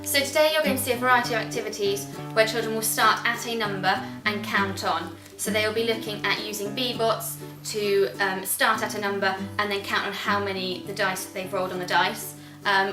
So today you're going to see a variety of activities where children will start at a number and count on. So they will be looking at using BBOTs to start at a number and then count on how many the dice that they've rolled on the dice.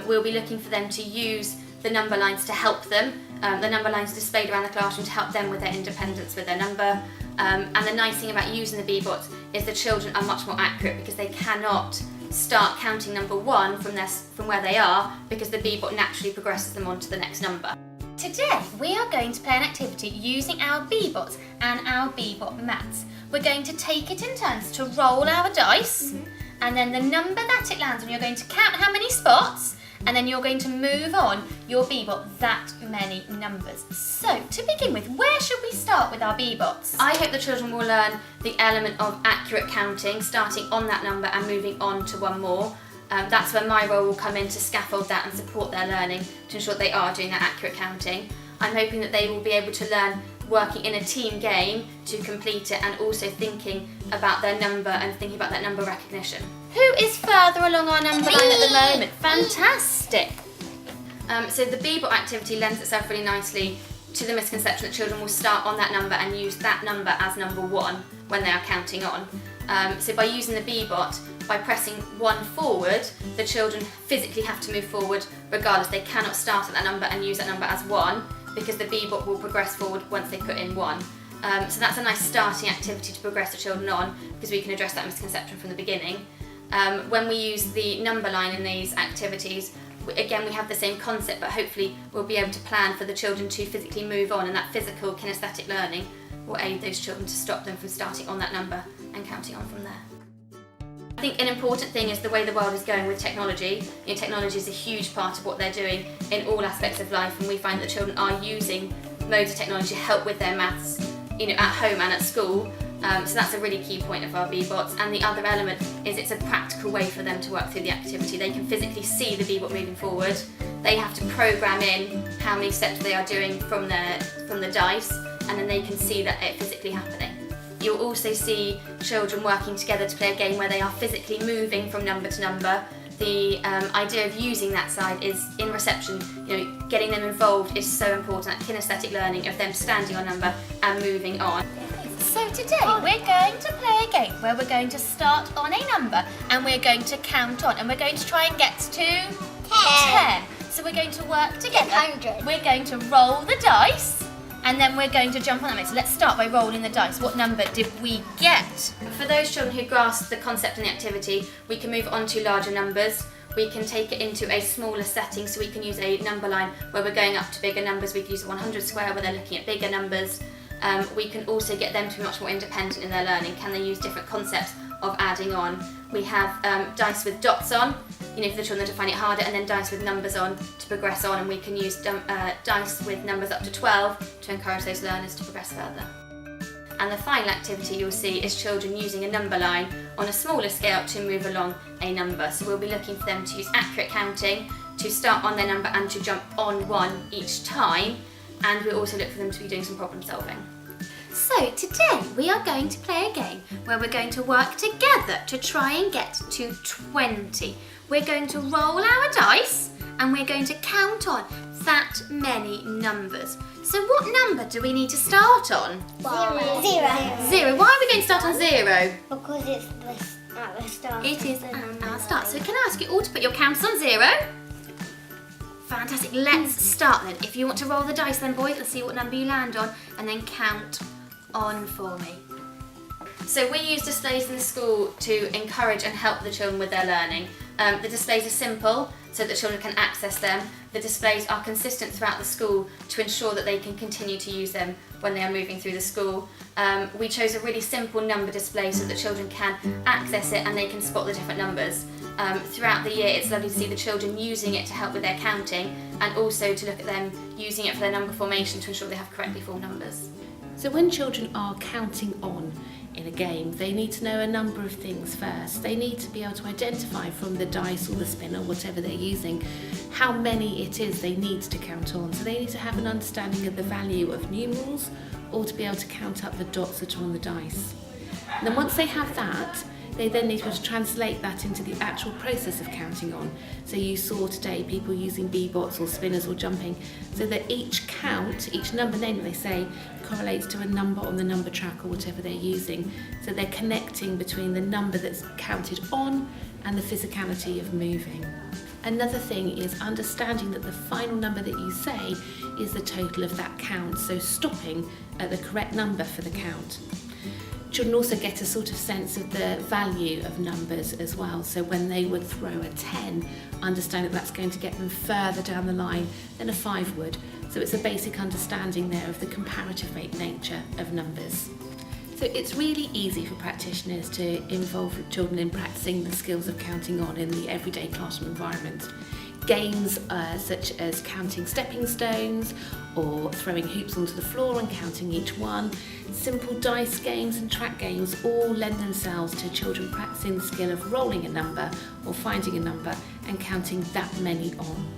We'll be looking for them to use the number lines to help them. The number lines are displayed around the classroom to help them with their independence with their number. And the nice thing about using the BBOT is the children are much more accurate because they cannot start counting number 1 from where they are because the BBOT naturally progresses them on to the next number. Today we are going to play an activity using our BBOT and our BBOT mats. We're going to take it in turns to roll our dice and then the number that it lands on you're going to count how many spots and then you're going to move on your BBOT that many numbers. So to begin with, where should we start with our BBOTs? I hope the children will learn the element of accurate counting, starting on that number and moving on to one more. That's where my role will come in to scaffold that and support their learning to ensure they are doing that accurate counting. I'm hoping that they will be able to learn working in a team game to complete it and also thinking about their number and thinking about that number recognition. Who is further along our number line at the moment? Fantastic! So the BBOT activity lends itself really nicely to the misconception that children will start on that number and use that number as number 1 when they are counting on. So by using the BBOT, by pressing 1 forward, the children physically have to move forward regardless. They cannot start at that number and use that number as 1 because the BBOT will progress forward once they put in 1. So that's a nice starting activity to progress the children on because we can address that misconception from the beginning. When we use the number line in these activities, again we have the same concept, but hopefully we'll be able to plan for the children to physically move on, and that physical kinesthetic learning will aid those children to stop them from starting on that number and counting on from there. I think an important thing is the way the world is going with technology. Technology is a huge part of what they're doing in all aspects of life, and we find that children are using modes of technology to help with their maths, at home and at school. So that's a really key point of our BBOTs. And the other element is it's a practical way for them to work through the activity. They can physically see the BBOT moving forward. They have to program in how many steps they are doing from the dice, and then they can see that it physically happening. You'll also see children working together to play a game where they are physically moving from number to number. The idea of using that side is in reception, getting them involved is so important, that kinesthetic learning of them standing on number and moving on. So today we're going to play a game where we're going to start on a number and we're going to count on, and we're going to try and get to 10. So we're going to work together. 100. We're going to roll the dice and then we're going to jump on that. So let's start by rolling the dice. What number did we get? For those children who grasp the concept in the activity, we can move on to larger numbers. We can take it into a smaller setting, so we can use a number line where we're going up to bigger numbers. We can use a 100 square where they're looking at bigger numbers. We can also get them to be much more independent in their learning. Can they use different concepts of adding on? We have dice with dots on, for the children to find it harder, and then dice with numbers on to progress on, and we can use dice with numbers up to 12 to encourage those learners to progress further. And the final activity you'll see is children using a number line on a smaller scale to move along a number. So we'll be looking for them to use accurate counting, to start on their number and to jump on 1 each time, and we'll also look for them to be doing some problem solving. So today we are going to play a game where we're going to work together to try and get to 20. We're going to roll our dice and we're going to count on that many numbers. So what number do we need to start on? 0. 0. Why are we going to start on 0? Because it's at the start. It is at our start. So can I ask you all to put your counters on 0? Fantastic. Let's start then. If you want to roll the dice then, boys, let's see what number you land on and then count on for me. So we use displays in the school to encourage and help the children with their learning. The displays are simple so that children can access them. The displays are consistent throughout the school to ensure that they can continue to use them when they are moving through the school. We chose a really simple number display so that children can access it and they can spot the different numbers. Throughout the year, it's lovely to see the children using it to help with their counting, and also to look at them using it for their number formation to ensure they have correctly formed numbers. So when children are counting on in a game, they need to know a number of things first. They need to be able to identify from the dice or the spin or whatever they're using how many it is they need to count on. So they need to have an understanding of the value of numerals or to be able to count up the dots that are on the dice. And then once they have that, they then need to be able to translate that into the actual process of counting on. So you saw today people using B-bots or spinners or jumping, so that each count, each number name that they say, correlates to a number on the number track or whatever they're using. So they're connecting between the number that's counted on and the physicality of moving. Another thing is understanding that the final number that you say is the total of that count, so stopping at the correct number for the count. Children also get a sort of sense of the value of numbers as well. So when they would throw a 10, understand that that's going to get them further down the line than a 5 would. So it's a basic understanding there of the comparative rate nature of numbers. So it's really easy for practitioners to involve children in practicing the skills of counting on in the everyday classroom environment. Games such as counting stepping stones or throwing hoops onto the floor and counting each one, simple dice games and track games all lend themselves to children practicing the skill of rolling a number or finding a number and counting that many on.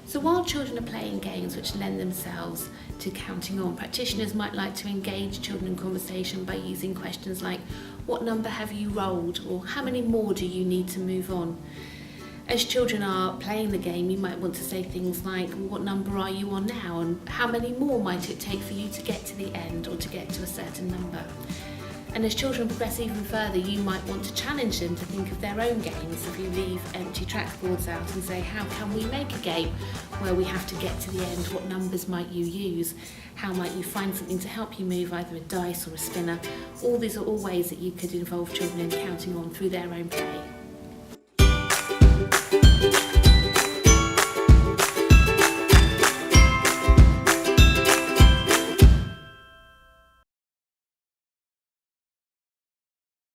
So while children are playing games which lend themselves to counting on, practitioners might like to engage children in conversation by using questions like, what number have you rolled? Or how many more do you need to move on? As children are playing the game, you might want to say things like, what number are you on now? And how many more might it take for you to get to the end or to get to a certain number? And as children progress even further, you might want to challenge them to think of their own games. If you leave empty trackboards out and say, how can we make a game where we have to get to the end? What numbers might you use? How might you find something to help you move, either a dice or a spinner? All these are all ways that you could involve children in counting on through their own play.